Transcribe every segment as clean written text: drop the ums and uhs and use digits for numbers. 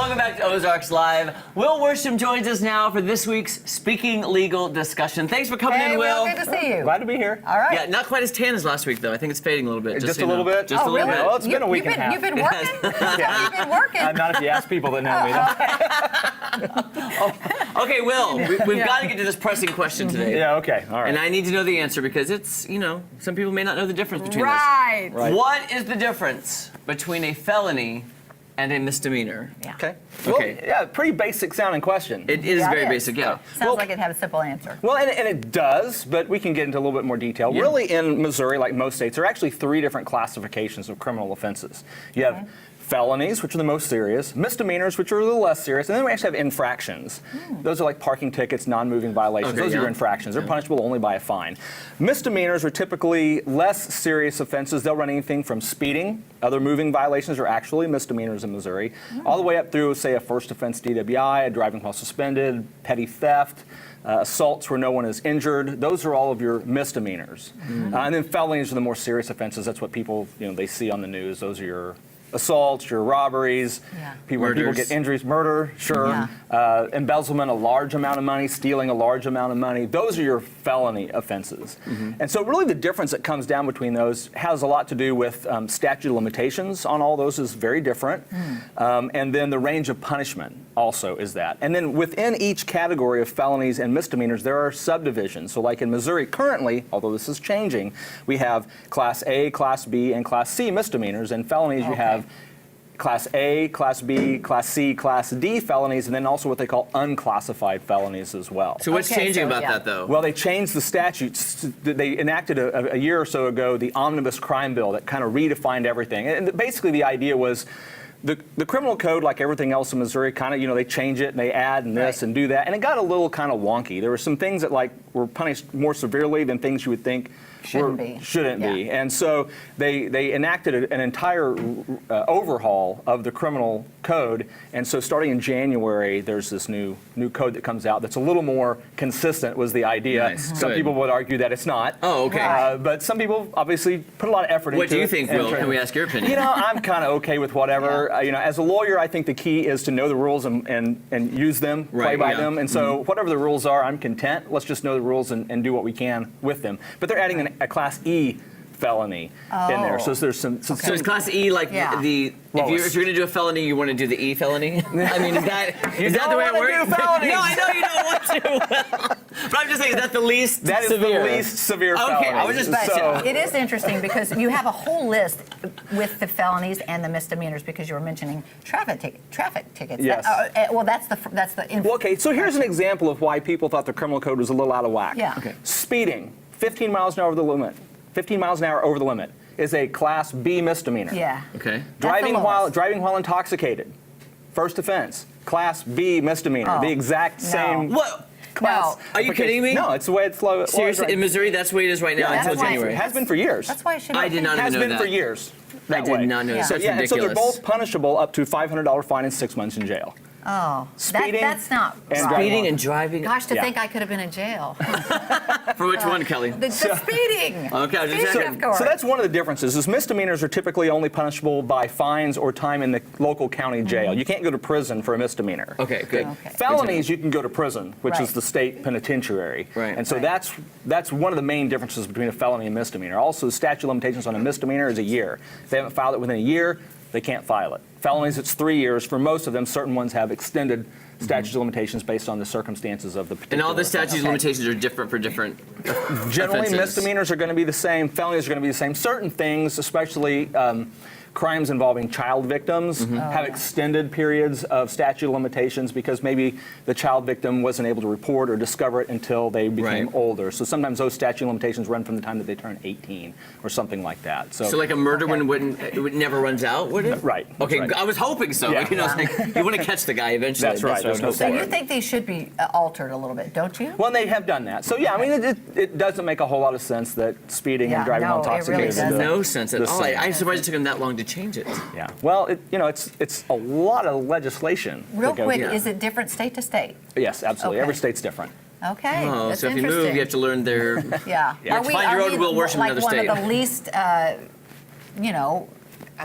Welcome back to Ozarks Live. Will Worsham joins us now for this week's Speaking Legal discussion. Thanks for coming in, Will. Good to see you. Glad to be here. All right. Yeah, not quite as tan as last week, though. I think it's fading a little bit. Just so a little bit? Just a little really? bit. Well, it's been a week and a half. You've been working? You've been working? Not if you ask people that know me. Okay, Will, we've got to get to this pressing question today. Yeah, okay, all right. And I need to know the answer because it's, some people may not know the difference between Right. this. What is the difference between a felony and a misdemeanor? Yeah. Okay. Okay. Well, yeah, pretty basic sounding question. It is Yeah, very it is. basic, yeah. Sounds like it had a simple answer. Well, and it does, but we can get into a little bit more detail. Yeah. Really, in Missouri, like most states, there are actually 3 different classifications of criminal offenses. You have felonies, which are the most serious, misdemeanors, which are a little less serious, and then we actually have infractions. Those are like parking tickets, non-moving violations. Okay, Those are your yeah. infractions. They're punishable only by a fine. Misdemeanors are typically less serious offenses. They'll run anything from speeding, other moving violations are actually misdemeanors in Missouri, all the way up through, say, a first offense DWI, a driving while suspended, petty theft, assaults where no one is injured. Those are all of your misdemeanors. And then felonies are the more serious offenses. That's what people, they see on the news. Those are your assaults, your robberies, people get injuries, murder, sure, embezzlement, a large amount of money, stealing a large amount of money. Those are your felony offenses. And so really the difference that comes down between those has a lot to do with statute of limitations on all those is very different. And then the range of punishment also is that. And then within each category of felonies and misdemeanors, there are subdivisions. So like in Missouri currently, although this is changing, we have Class A, Class B, and Class C misdemeanors. And felonies you have Class A, Class B, Class C, Class D felonies, and then also what they call unclassified felonies as well. So what's changing about that, though? Well, they changed the statutes. They enacted a year or so ago the Omnibus Crime Bill that kind of redefined everything. And basically the idea was the criminal code, like everything else in Missouri, kind of, they change it and they add and this and do that. And it got a little kind of wonky. There were some things that were punished more severely than things you would think shouldn't be. And so they enacted an entire overhaul of the criminal code. And so starting in January, there's this new code that comes out that's a little more consistent, was the idea. Nice. Some people would argue that it's not. Oh, okay. But some people obviously put a lot of effort into it. What do you think, Will? Can we ask your opinion? I'm kind of okay with whatever. As a lawyer, I think the key is to know the rules and use them, play by them. And so whatever the rules are, I'm content. Let's just know the rules and do what we can with them. But they're adding a Class E felony in there. So there's some. So is Class E like the? If you're going to do a felony, you want to do the E felony? I mean, is that the way it works? Do felonies. No, I know you don't want to. But I'm just saying, is that the least That is severe? the least severe felony. Okay, I was just It is interesting because you have a whole list with the felonies and the misdemeanors because you were mentioning traffic tickets. Yes. That's the. Well, okay, so here's an example of why people thought the criminal code was a little out of whack. Yeah. Okay. Speeding, 15 miles an hour over the limit. 15 miles an hour over the limit is a Class B misdemeanor. Yeah. Okay. Driving while intoxicated, first offense, Class B misdemeanor. The exact same. What? Class. No. Are you kidding me? No, it's the way it's slow. Seriously, in Missouri, that's the way it is right now until January. It has been for years. That's why it should. I did not has know been that. for years. I did not know that. So, That's and so they're ridiculous. both punishable up to $500 fine and 6 months in jail. Oh, Speeding that's not and right. Speeding and driving. Gosh, to think I could have been in jail. For which one, Kelly? The speeding. Okay, I was just checking. So that's one of the differences. Is misdemeanors are typically only punishable by fines or time in the local county jail. You can't go to prison for a misdemeanor. Okay, good. Okay. Felonies, you can go to prison, which Right. is the state penitentiary. Right. And so that's one of the main differences between a felony and misdemeanor. Also, the statute of limitations on a misdemeanor is a year. If they haven't filed it within a year, they can't file it. Felonies, it's 3 years. For most of them, certain ones have extended statutes of limitations based on the circumstances of the particular And all the offense. statutes of limitations are different for different Generally, offenses. misdemeanors are going to be the same. Felonies are going to be the same. Certain things, especially crimes involving child victims, have extended periods of statute of limitations because maybe the child victim wasn't able to report or discover it until they became older. So sometimes those statute of limitations run from the time that they turn 18 or something like that. So like a murder one it never runs out, would it? Right. Okay, Right. I was hoping so. Yeah. It's like, you want to catch the guy eventually. That's right. what I was There's So hoping you for. think these should be altered a little bit, don't you? Well, they have done that. So yeah, I mean, it doesn't make a whole lot of sense that speeding and driving while no, it really intoxicated is doesn't. the- No sense at the all. same. I'm surprised it took him that long to change it. Yeah. Well, it's a lot of legislation. Real to go quick, here. is it different state to state? Yes, absolutely. Okay. Every state's different. Okay, Oh, that's so if you interesting. move, you have to learn their. Yeah. You have to find your own Will Worsham in like another one state. of the least, I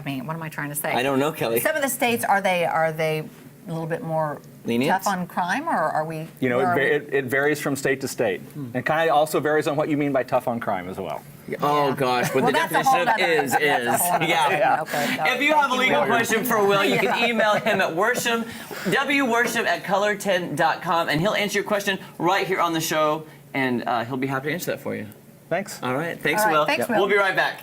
mean, what am I trying to say? I don't know, Kelly. Some of the states, are they a little bit more Lenient? tough on crime, or are we? You know, where are we? it varies from state to state, and kind of also varies on what you mean by tough on crime as well. Oh Yeah. gosh, what Well, the that's a definition whole of nother- is. that's a whole nother Yeah. thing. Okay. If you have a legal Will. question for Will, you can email him at Worsham, wworsham@color10.com, and he'll answer your question right here on the show, and he'll be happy to answer that for you. Thanks. All right, thanks, All right, Will. thanks, Will. We'll be right back.